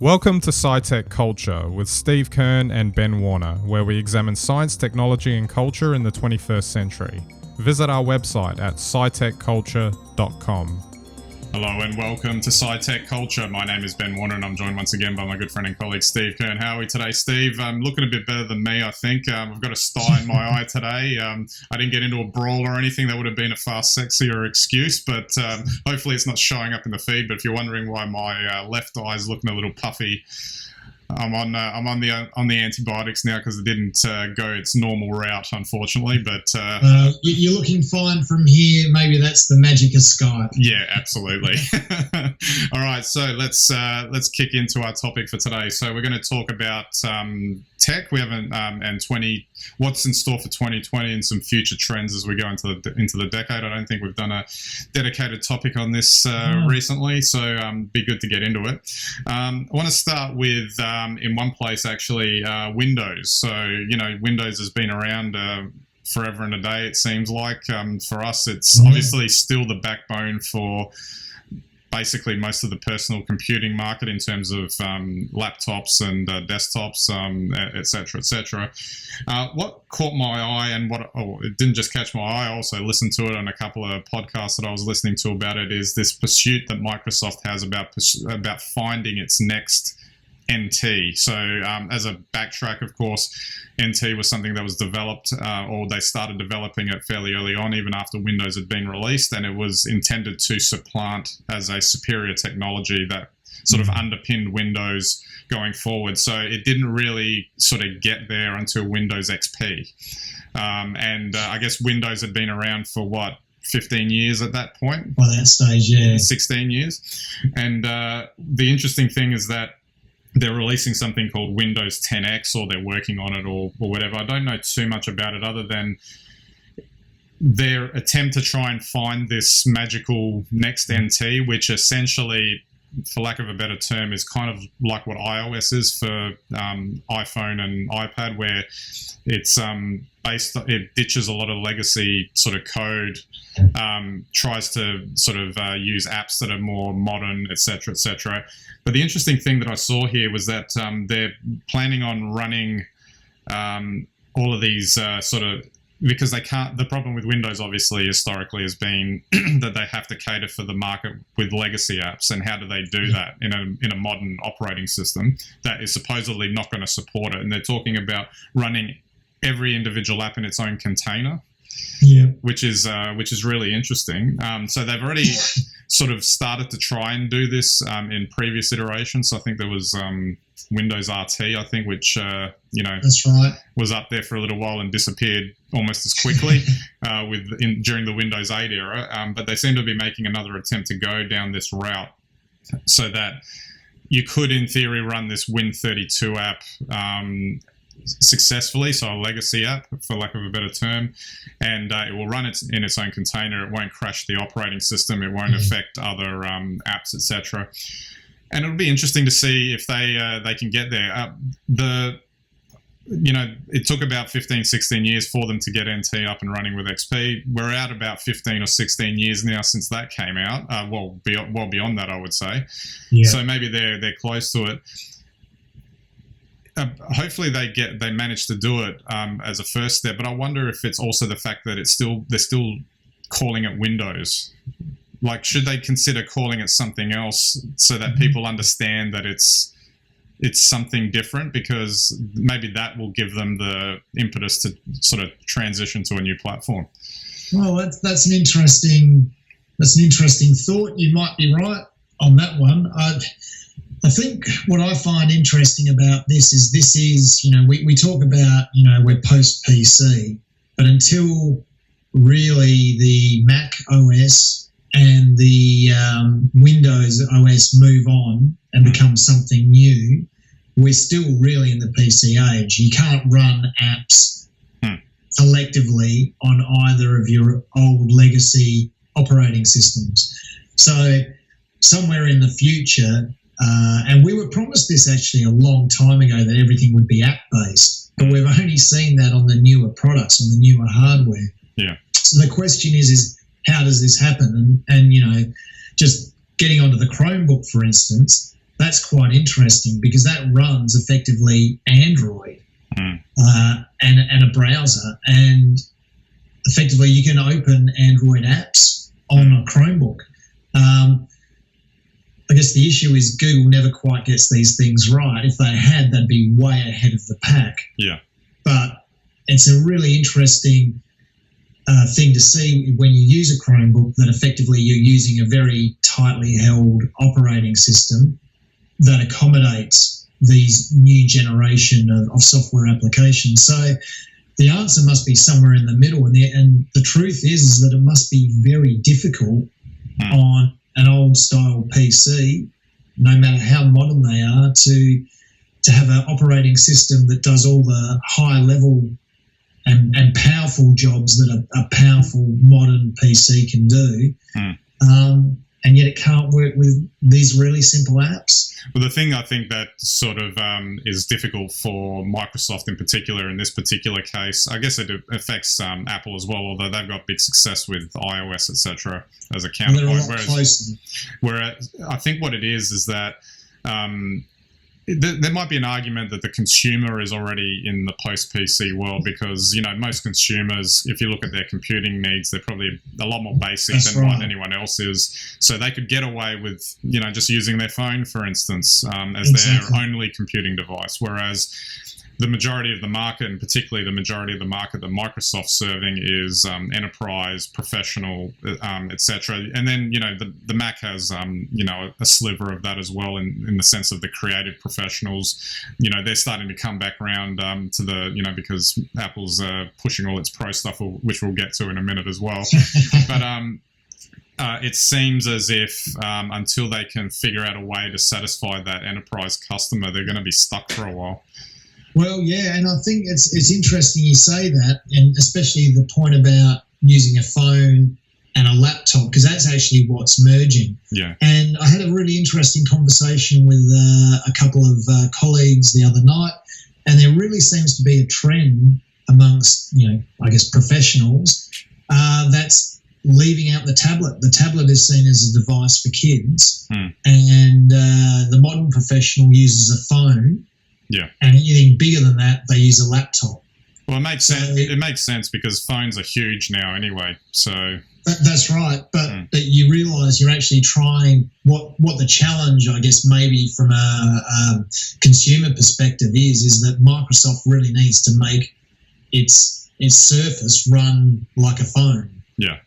Welcome to SciTech Culture with Steve Kern and Ben Warner, where we examine science, technology and culture in the 21st century. Visit our website at scitechculture.com. Hello and welcome to SciTech Culture. My name is Ben Warner and I'm joined once again by my good friend and colleague Steve Kern. How are we today, Steve? Looking a bit better than me, I think. I've got a sty in my eye today. I didn't get into a brawl or anything. That would have been a far sexier excuse, but hopefully it's not showing up in the feed. But if you're wondering why my left eye is looking a little puffy, I'm on the antibiotics now because it didn't go its normal route, unfortunately. But you're looking fine from here. Maybe that's the magic of Skype. Yeah, absolutely. All right, so let's kick into our topic for today. So we're going to talk about tech. We haven't what's in store for 2020 and some future trends as we go into the decade. I don't think we've done a dedicated topic on this recently, so be good to get into it. I want to start with in one place actually, Windows. So Windows has been around forever and a day. It seems like for us, it's obviously still the backbone for basically most of the personal computing market in terms of laptops and desktops, et cetera, et cetera. What caught my eye and it didn't just catch my eye, I also listened to it on a couple of podcasts that I was listening to about it, is this pursuit that Microsoft has about finding its next NT. So as a backtrack, of course, NT was something that was developed, or they started developing it fairly early on, even after Windows had been released, and it was intended to supplant as a superior technology that sort of underpinned Windows going forward. So it didn't really sort of get there until Windows XP. And I guess Windows had been around for 15 years at that point? By that stage, yeah. 16 years. And the interesting thing is that they're releasing something called Windows 10X, or they're working on it, or whatever. I don't know too much about it other than their attempt to try and find this magical next NT, which essentially, for lack of a better term, is kind of like what iOS is for iPhone and iPad, where it's it ditches a lot of legacy sort of code, tries to sort of use apps that are more modern, et cetera, et cetera. But the interesting thing that I saw here was that they're planning on running all of these because they can't. The problem with Windows, obviously, historically, has been that they have to cater for the market with legacy apps. And how do they do that in a modern operating system that is supposedly not going to support it? And they're talking about running every individual app in its own container. Yeah, which is really interesting. So they've already sort of started to try and do this in previous iterations. So I think there was Windows RT, I think, which that's right, was up there for a little while and disappeared almost as quickly during the Windows 8 era. But they seem to be making another attempt to go down this route, so that you could, in theory, run this Win32 app successfully, so a legacy app, for lack of a better term, and it will run it in its own container. It won't crash the operating system. It won't affect other apps, etc. And it'll be interesting to see if they can get there. It took about 15, 16 years for them to get NT up and running with XP. We're at about 15 or 16 years now since that came out. Well beyond that, I would say. Yeah. So maybe they're close to it. Hopefully they manage to do it as a first step, but I wonder if it's also the fact that they're still calling it Windows. Like, should they consider calling it something else so that people understand that it's something different, because maybe that will give them the impetus to sort of transition to a new platform. Well, that's an interesting thought. You might be right on that one. I think what I find interesting about this is, we talk about, we're post-PC, but until really the Mac OS and the Windows OS move on and become something new, we're still really in the PC age. You can't run apps collectively on either of your old legacy operating systems. So somewhere in the future, and we were promised this actually a long time ago, that everything would be app-based, but we've only seen that on the newer products, on the newer hardware. Yeah. So the question is how does this happen? And just getting onto the Chromebook, for instance, that's quite interesting because that runs effectively Android and a browser, and effectively you can open Android apps on a Chromebook. I guess the issue is Google never quite gets these things right. If they had, they'd be way ahead of the pack. Yeah. But it's a really interesting thing to see when you use a Chromebook, that effectively you're using a very tightly held operating system that accommodates these new generation of software applications. So the answer must be somewhere in the middle. And the truth is that it must be very difficult on an old style PC, no matter how modern they are, to have an operating system that does all the high level and powerful jobs that a powerful modern PC can do. And yet it can't work with these really simple apps. Well, the thing I think that sort of is difficult for Microsoft in particular in this particular case, I guess it affects Apple as well, although they've got big success with iOS, etc., as a counterpoint. Whereas I think what it is that there might be an argument that the consumer is already in the post-PC world because, most consumers, if you look at their computing needs, they're probably a lot more basic than what anyone else is. So they could get away with, just using their phone, for instance, as their only computing device. Whereas the majority of the market, and particularly the majority of the market that Microsoft's serving, is enterprise, professional, etc. And then, the Mac has, a sliver of that as well in the sense of the creative professionals. They're starting to come back around to the, because Apple's pushing all its pro stuff, which we'll get to in a minute as well. But it seems as if until they can figure out a way to satisfy that enterprise customer, they're going to be stuck for a while. Well, yeah, and I think it's interesting you say that, and especially the point about using a phone and a laptop, because that's actually what's merging. Yeah. And I had a really interesting conversation with a couple of colleagues the other night, and there really seems to be a trend amongst, I guess, professionals that's leaving out the tablet. The tablet is seen as a device for kids, and the modern professional uses a phone. Yeah. And anything bigger than that, they use a laptop. Well, it makes sense. It makes sense because phones are huge now anyway. So that's right. But you realise you're actually trying what the challenge, I guess, maybe from a consumer perspective is that Microsoft really needs to make its Surface run like a phone. Yeah.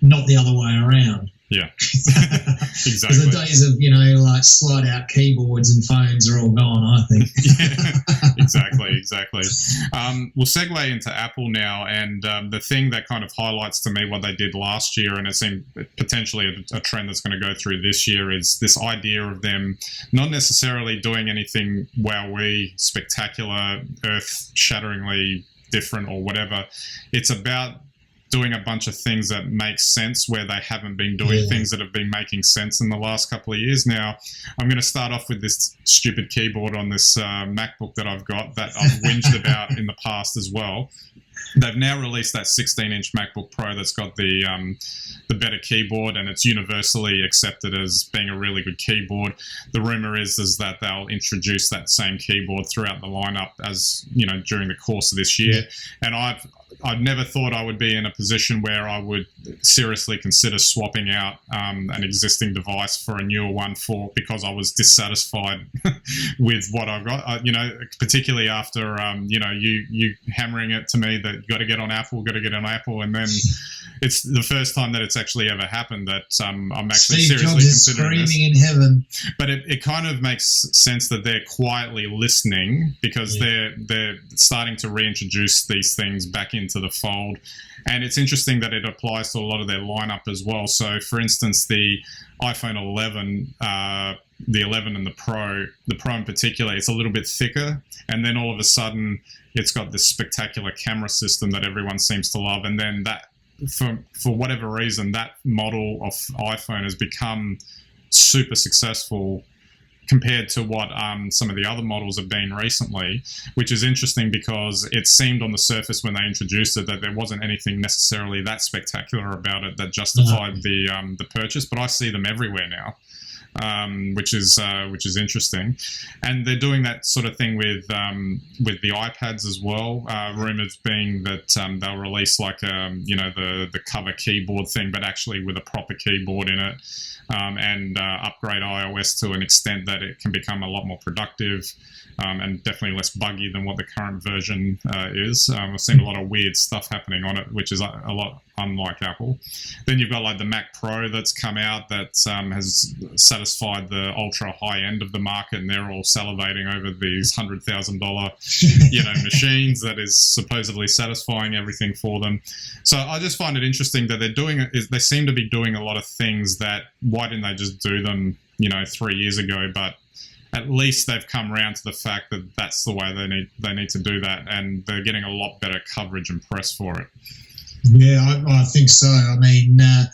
Not the other way around. Yeah, exactly. The days of, like slide out keyboards and phones are all gone, I think. Yeah, exactly. We'll segue into Apple now. And the thing that kind of highlights to me what they did last year, and it seemed potentially a trend that's going to go through this year, is this idea of them not necessarily doing anything wowee, spectacular, earth-shatteringly different or whatever. It's about doing a bunch of things that make sense where they haven't been doing things that have been making sense in the last couple of years. Now, I'm going to start off with this stupid keyboard on this MacBook that I've got that I've whinged about in the past as well. They've now released that 16-inch MacBook Pro that's got the better keyboard, and it's universally accepted as being a really good keyboard. The rumor is that they'll introduce that same keyboard throughout the lineup as during the course of this year. And I've never thought I would be in a position where I would seriously consider swapping out an existing device for a newer one because I was dissatisfied with what I've got. Particularly after you hammering it to me that you got to get on Apple, and then it's the first time that it's actually ever happened that I'm actually Steve seriously Jobs is considering screaming this. in heaven. But it kind of makes sense that they're quietly listening because they're starting to reintroduce these things back into the fold. And it's interesting that it applies to a lot of their lineup as well. So, for instance, the iPhone 11, the 11 and the Pro in particular, it's a little bit thicker. And then all of a sudden, it's got this spectacular camera system that everyone seems to love. And then that, for whatever reason, that model of iPhone has become super successful compared to what some of the other models have been recently, which is interesting because it seemed on the surface when they introduced it that there wasn't anything necessarily that spectacular about it that justified the purchase, but I see them everywhere now. which is interesting. And they're doing that sort of thing with the iPads as well. Rumors being that they'll release like the cover keyboard thing, but actually with a proper keyboard in it, and upgrade iOS to an extent that it can become a lot more productive. And definitely less buggy than what the current version is. I've seen a lot of weird stuff happening on it, which is a lot unlike Apple. Then you've got like the Mac Pro that's come out that has satisfied the ultra high end of the market, and they're all salivating over these $100,000 machines that is supposedly satisfying everything for them. So I just find it interesting that they seem to be doing a lot of things that, why didn't they just do them 3 years ago? But at least they've come around to the fact that that's the way they need to do that, and they're getting a lot better coverage and press for it. Yeah, I think so. I mean, I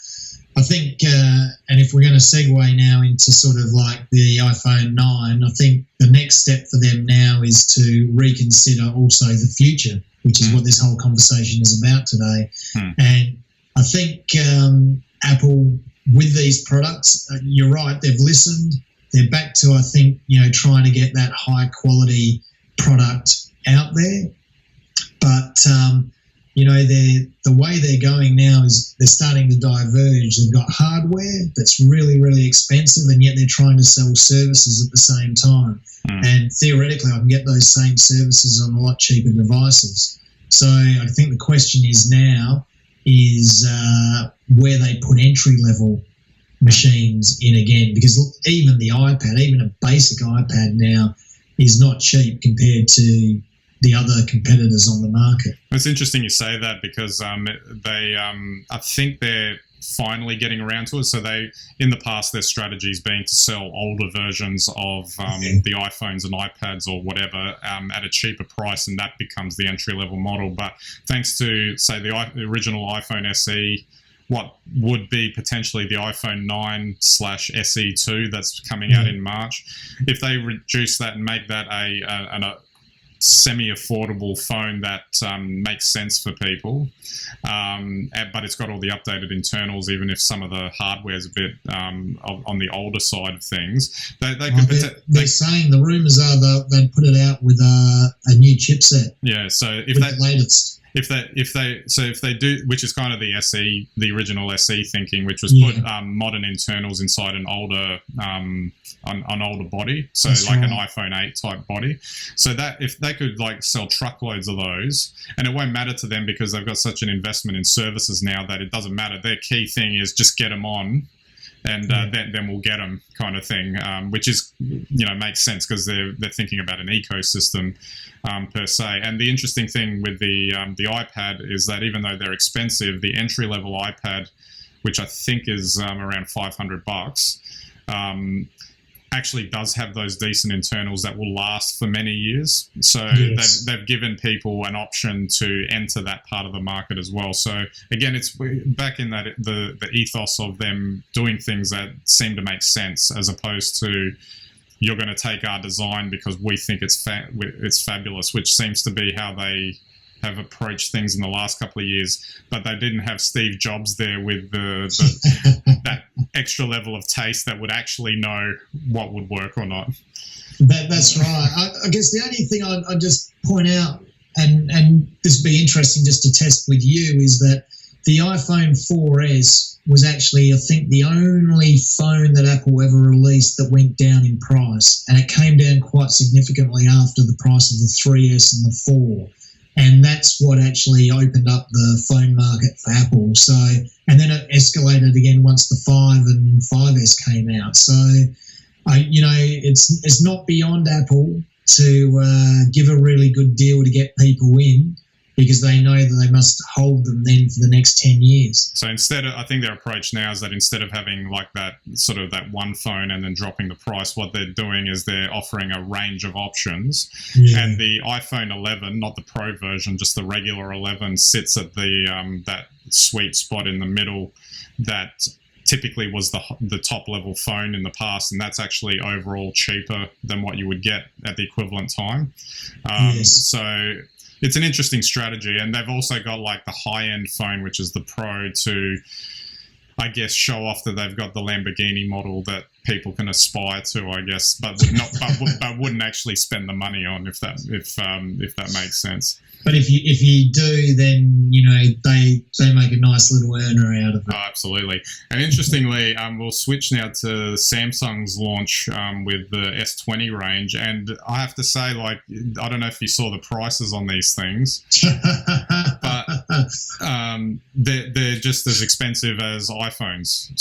think, and if we're going to segue now into sort of like the iPhone 9, I think the next step for them now is to reconsider also the future, which is what this whole conversation is about today. And I think Apple, with these products, you're right, they've listened. They're back to, I think, trying to get that high quality product out there. But, the way they're going now is they're starting to diverge. They've got hardware that's really, really expensive, and yet they're trying to sell services at the same time. And theoretically, I can get those same services on a lot cheaper devices. So I think the question is now is where they put entry-level machines in again, because even the iPad, even a basic iPad now, is not cheap compared to the other competitors on the market. It's interesting you say that, because I think they're finally getting around to it. So in the past, their strategy's been to sell older versions of the iPhones and iPads or whatever at a cheaper price, and that becomes the entry-level model. But thanks to, say, the original iPhone SE, what would be potentially the iPhone 9/SE2 that's coming out in March, if they reduce that and make that a semi-affordable phone that makes sense for people, but it's got all the updated internals, even if some of the hardware is a bit on the older side of things, they're saying, the rumors are they'd put it out with a new chipset. Yeah, so if the latest. If they do, which is kind of the SE, the original SE thinking, which was put modern internals inside an older body, so that's like an iPhone 8 type body. So that if they could like sell truckloads of those, and it won't matter to them because they've got such an investment in services now that it doesn't matter. Their key thing is just get them on, and then we'll get them, kind of thing, which is makes sense because they're thinking about an ecosystem per se. And the interesting thing with the iPad is that even though they're expensive, the entry level iPad, which I think is around $500, actually does have those decent internals that will last for many years. So they've given people an option to enter that part of the market as well. So again, it's back in that the ethos of them doing things that seem to make sense, as opposed to you're going to take our design because we think it's fabulous, which seems to be how they have approached things in the last couple of years. But they didn't have Steve Jobs there with that extra level of taste that would actually know what would work or not. That's right. I guess the only thing I'd just point out, and this would be interesting just to test with you, is that the iPhone 4S was actually, I think, the only phone that Apple ever released that went down in price. And it came down quite significantly after the price of the 3S and the 4. And that's what actually opened up the phone market for Apple. So, and then it escalated again once the 5 and 5S came out. So, it's not beyond Apple to give a really good deal to get people in, because they know that they must hold them then for the next 10 years. So instead of, I think their approach now is that instead of having like that sort of that one phone and then dropping the price, what they're doing is they're offering a range of options. Yeah. And the iPhone 11, not the Pro version, just the regular 11, sits at the that sweet spot in the middle that typically was the top level phone in the past, and that's actually overall cheaper than what you would get at the equivalent time. So it's an interesting strategy, and they've also got like the high-end phone, which is the Pro, to, I guess, show off that they've got the Lamborghini model that people can aspire to, I guess, but would not, but wouldn't actually spend the money on, if that makes sense. But if you do, then they make a nice little earner out of it. Oh, absolutely. And interestingly, we'll switch now to Samsung's launch with the S20 range, and I have to say, like, I don't know if you saw the prices on these things, but they're just as expensive as iPhones.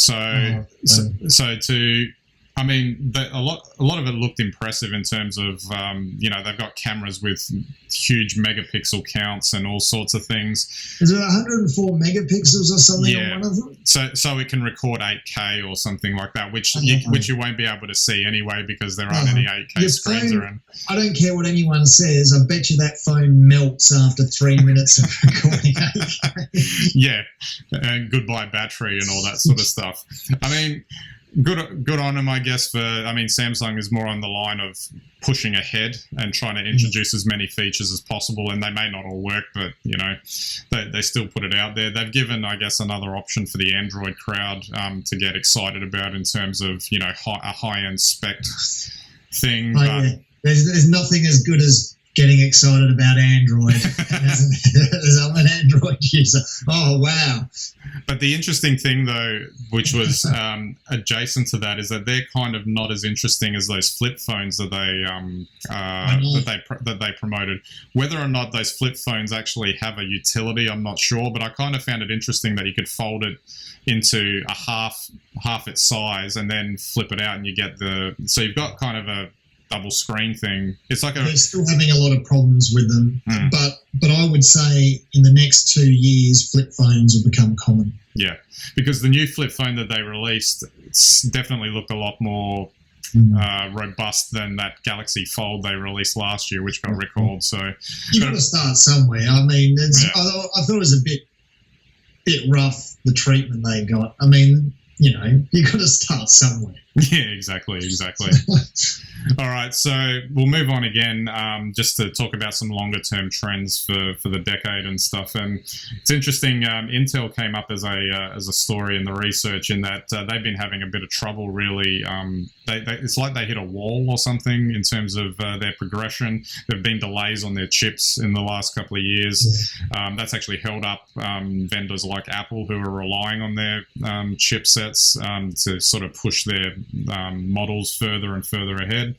I mean, a lot of it looked impressive in terms of, they've got cameras with huge megapixel counts and all sorts of things. Is it 104 megapixels or something on one of them? So it can record 8K or something like that, which you won't be able to see anyway because there aren't any 8K screens around. I don't care what anyone says. I bet you that phone melts after 3 minutes of recording 8K. Yeah, and goodbye battery and all that sort of stuff. I mean, good on them, I guess. Samsung is more on the line of pushing ahead and trying to introduce as many features as possible, and they may not all work, but they still put it out there. They've given, I guess, another option for the Android crowd to get excited about in terms of a high-end spec thing. There's nothing as good as getting excited about Android as I'm an Android user. Oh, wow. But the interesting thing, though, which was adjacent to that, is that they're kind of not as interesting as those flip phones that they promoted. Whether or not those flip phones actually have a utility, I'm not sure. But I kind of found it interesting that you could fold it into a half its size and then flip it out, and you get so you've got kind of a double screen thing. It's like they're still having a lot of problems with them, but I would say in the next 2 years, flip phones will become common. Yeah, because the new flip phone that they released, it's definitely looked a lot more robust than that Galaxy Fold they released last year, which got recalled. So you've got to start somewhere. I mean, I thought it was a bit rough, the treatment they got. I mean, you've got to start somewhere. Yeah, exactly. All right, so we'll move on again just to talk about some longer-term trends for the decade and stuff. And it's interesting, Intel came up as a story in the research in that they've been having a bit of trouble, really. It's like they hit a wall or something in terms of their progression. There have been delays on their chips in the last couple of years. Yeah. That's actually held up vendors like Apple, who are relying on their chipsets to sort of push their models further and further ahead.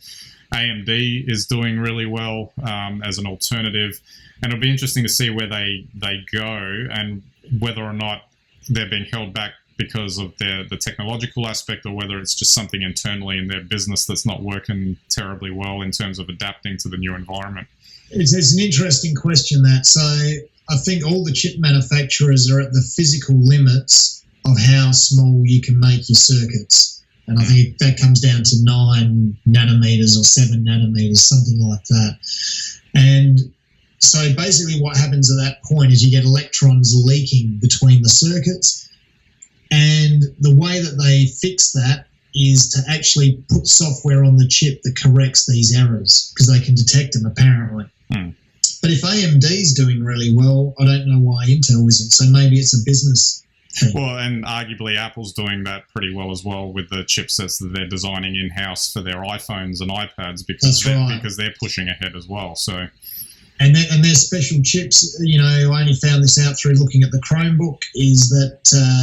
AMD is doing really well as an alternative, and it'll be interesting to see where they go and whether or not they're being held back because of the technological aspect, or whether it's just something internally in their business that's not working terribly well in terms of adapting to the new environment. It's an interesting question, that. So I think all the chip manufacturers are at the physical limits of how small you can make your circuits. And I think that comes down to 9 nanometers or 7 nanometers, something like that. And so basically what happens at that point is you get electrons leaking between the circuits. And the way that they fix that is to actually put software on the chip that corrects these errors, because they can detect them, apparently. But if AMD is doing really well, I don't know why Intel isn't. So maybe it's a business thing. Well, and arguably Apple's doing that pretty well as well with the chipsets that they're designing in-house for their iPhones and iPads, because they're pushing ahead as well. So, and their special chips, I only found this out through looking at the Chromebook, is that,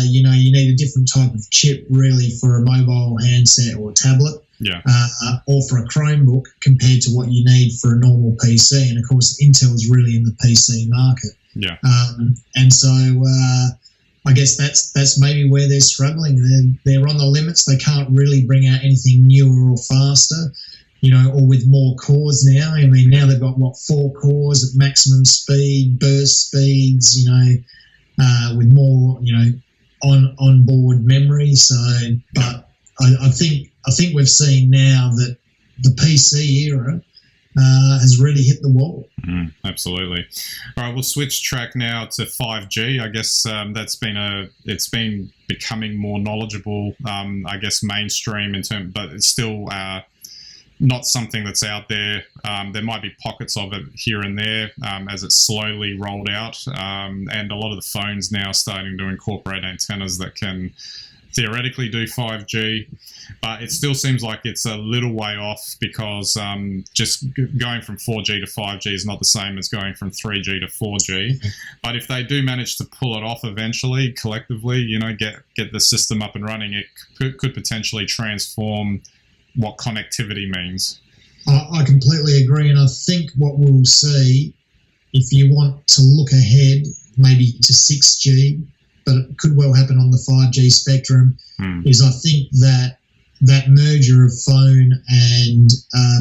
you need a different type of chip really for a mobile handset or tablet. Yeah. Or for a Chromebook compared to what you need for a normal PC. And of course, Intel is really in the PC market. Yeah. And so I guess that's maybe where they're struggling. They're on the limits. They can't really bring out anything newer or faster, or with more cores now. I mean, now they've got 4 cores at maximum speed, burst speeds, with more, on-board memory. So, but I think we've seen now that the PC era has really hit the wall. Absolutely. All right, we'll switch track now to 5G. I guess it's been becoming more knowledgeable. I guess mainstream but it's still not something that's out there. There might be pockets of it here and there as it's slowly rolled out, and a lot of the phones now are starting to incorporate antennas that can theoretically do 5G, but it still seems like it's a little way off because just going from 4G to 5G is not the same as going from 3G to 4G. But if they do manage to pull it off eventually, collectively, get the system up and running, it could potentially transform what connectivity means. I completely agree, and I think what we'll see, if you want to look ahead, maybe to 6G, but it could well happen on the 5G spectrum, is I think that merger of phone and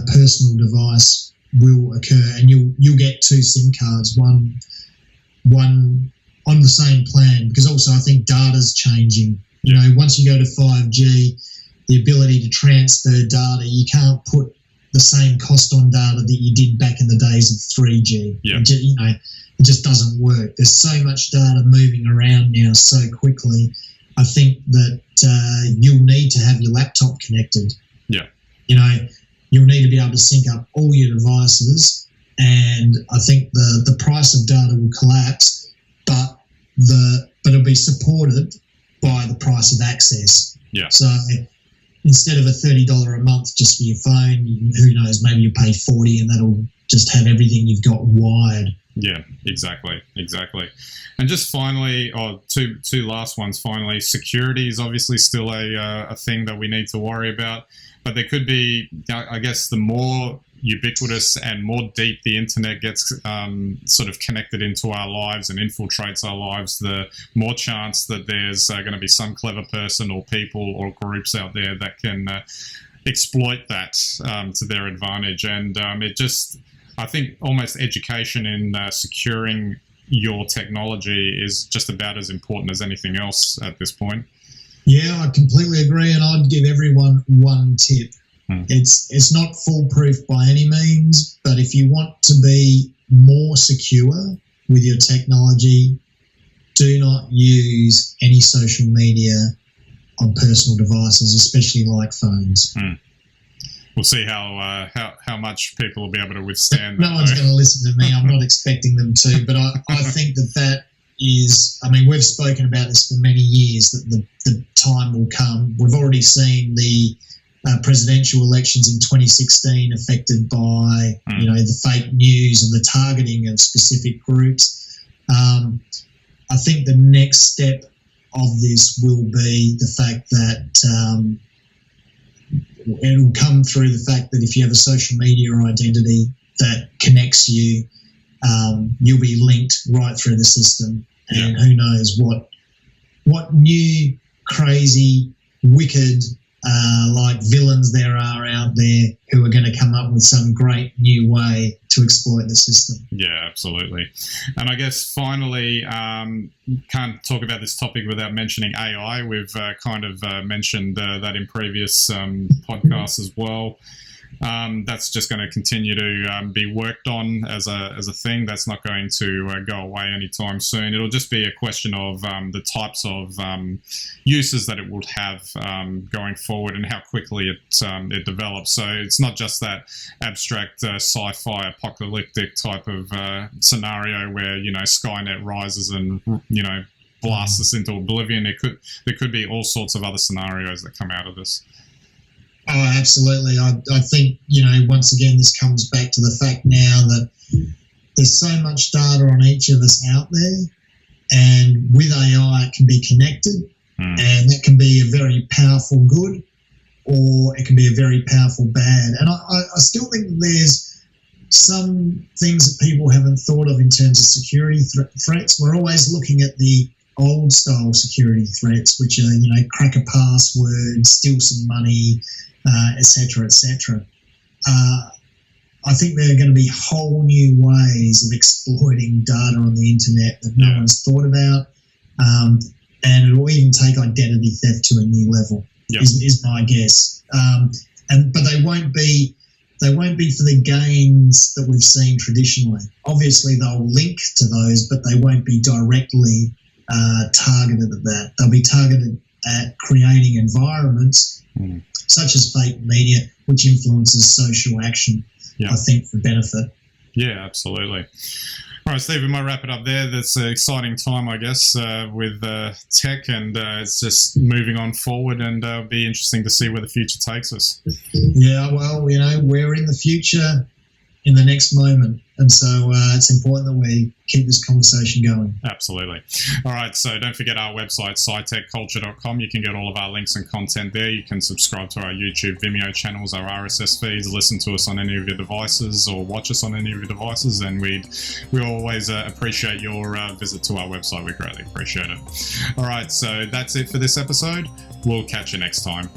personal device will occur, and you'll get two SIM cards, one on the same plan, because also I think data's changing. Once you go to 5G, the ability to transfer data, you can't put the same cost on data that you did back in the days of 3G. Yeah. It just doesn't work. There's so much data moving around now so quickly. I think that you'll need to have your laptop connected. Yeah. You'll need to be able to sync up all your devices, and I think the price of data will collapse, but it'll be supported by the price of access. Yeah. So instead of a $30 a month just for your phone, who knows, maybe you pay $40 and that'll just have everything you've got wired. Yeah, exactly. And just finally, two last ones finally, security is obviously still a thing that we need to worry about, but there could be, I guess, the more ubiquitous and more deep the internet gets sort of connected into our lives and infiltrates our lives, the more chance that there's going to be some clever person or people or groups out there that can exploit that to their advantage. And I think almost education in securing your technology is just about as important as anything else at this point. Yeah, I completely agree, and I'd give everyone one tip. It's not foolproof by any means, but if you want to be more secure with your technology, do not use any social media on personal devices, especially like phones. We'll see how much people will be able to withstand that. No one's going to listen to me. I'm not expecting them to, but I think that is, we've spoken about this for many years, that the time will come. We've already seen the presidential elections in 2016 affected by the fake news and the targeting of specific groups. I think the next step of this will be the fact that it will come through the fact that if you have a social media identity that connects you, you'll be linked right through the system, and who knows what new crazy wicked like villains there are out there who are going to come up with some great new way to exploit the system. Yeah, absolutely. And I guess finally, can't talk about this topic without mentioning AI. We've kind of mentioned that in previous podcasts as well. That's just going to continue to be worked on as a thing. That's not going to go away anytime soon. It'll just be a question of the types of uses that it will have going forward and how quickly it develops. So it's not just that abstract sci-fi apocalyptic type of scenario where Skynet rises and blasts us into oblivion. There could be all sorts of other scenarios that come out of this. Oh, absolutely. I think, once again, this comes back to the fact now that there's so much data on each of us out there, and with AI it can be connected, and that can be a very powerful good, or it can be a very powerful bad. And I still think that there's some things that people haven't thought of in terms of security threats. We're always looking at the old style security threats, which are, crack a password, steal some money, etc., etc. I think there are going to be whole new ways of exploiting data on the internet that no one's thought about, and it will even take identity theft to a new level. Is my guess. But they won't be for the gains that we've seen traditionally. Obviously, they'll link to those, but they won't be directly targeted at that. They'll be targeted at creating environments such as fake media, which influences social action, I think, for benefit. Yeah, absolutely. All right, Steve, we might wrap it up there. That's an exciting time, I guess, with tech, and it's just moving on forward, and it'll be interesting to see where the future takes us. Yeah, well, we're in the future in the next moment, and so it's important that we keep this conversation going. Absolutely. All right, so don't forget our website, scitechculture.com. You can get all of our links and content there. You can subscribe to our YouTube, Vimeo channels, our RSS feeds, listen to us on any of your devices, or watch us on any of your devices, and we always appreciate your visit to our website. We greatly appreciate it. All right, so that's it for this episode. We'll catch you next time.